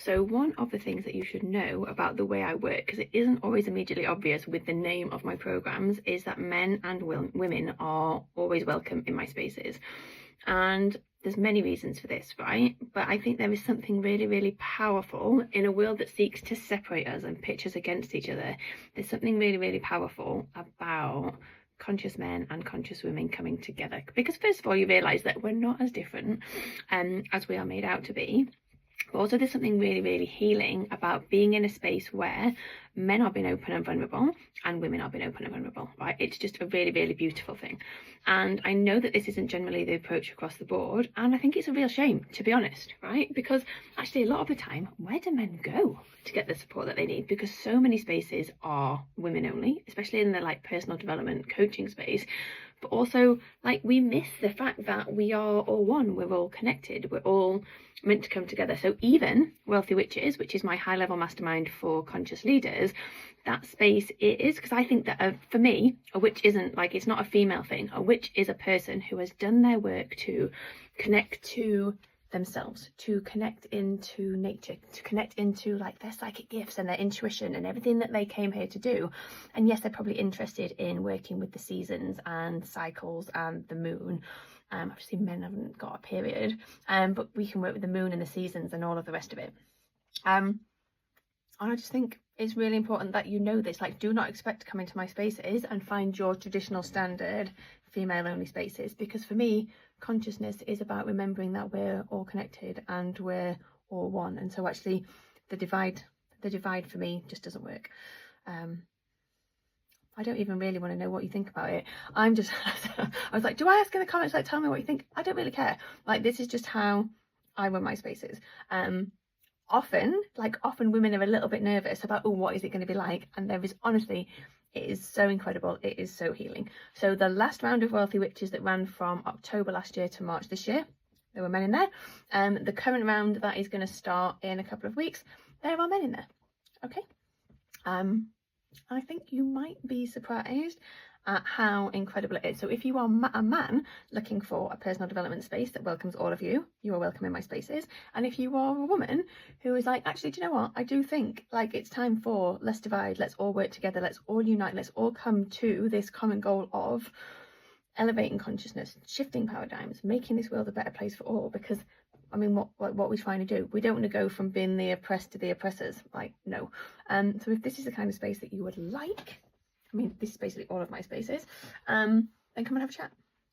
So one of the things that you should know about the way I work, because it isn't always immediately obvious with the name of my programs, is that men and women are always welcome in my spaces. And there's many reasons for this, right? But I think there is something really, really powerful in a world that seeks to separate us and pitch us against each other. There's something really, really powerful about conscious men and conscious women coming together. Because first of all, you realise that we're not as different as we are made out to be. But also there's something really, really healing about being in a space where men are being open and vulnerable and women are being open and vulnerable, right? It's just a really, really beautiful thing. And I know that this isn't generally the approach across the board. And I think it's a real shame, to be honest, right? Because actually a lot of the time, where do men go to get the support that they need? Because so many spaces are women only, especially in the like personal development coaching space. But also, like, we miss the fact that we are all one, we're all connected, we're all meant to come together. So even Wealthy Witches, which is my high-level mastermind for conscious leaders, that space it is, because I think that for me, a witch isn't like, it's not a female thing. A witch is a person who has done their work to connect to themselves, to connect into nature, to connect into like their psychic gifts and their intuition and everything that they came here to do. And yes, they're probably interested in working with the seasons and cycles and the moon. Obviously men haven't got a period, but we can work with the moon and the seasons and all of the rest of it. And I just think it's really important that you know this. Like, do not expect to come into my spaces and find your traditional standard female only spaces, because for me, consciousness is about remembering that we're all connected and we're all one. And so actually the divide for me just doesn't work. I don't even really want to know what you think about it. I'm just I was like, do I ask in the comments, like, tell me what you think? I don't really care. Like, this is just how I run my spaces. Often women are a little bit nervous about, oh, what is it going to be like? And there is, honestly, it is so incredible. It is so healing. So the last round of Wealthy Witches that ran from October last year to March this year, there were men in there. The current round that is going to start in a couple of weeks, there are men in there. Okay. I think you might be surprised at how incredible it is. So if you are a man looking for a personal development space that welcomes all of you, you are welcome in my spaces. And if you are a woman who is like, actually, do you know what? I do think like it's time for let's divide, let's all work together, let's all unite, let's all come to this common goal of elevating consciousness, shifting paradigms, making this world a better place for all. Because I mean, what we're trying to do, we don't want to go from being the oppressed to the oppressors, like, no. So if this is the kind of space that you would like, I mean, this is basically all of my spaces, then come and have a chat.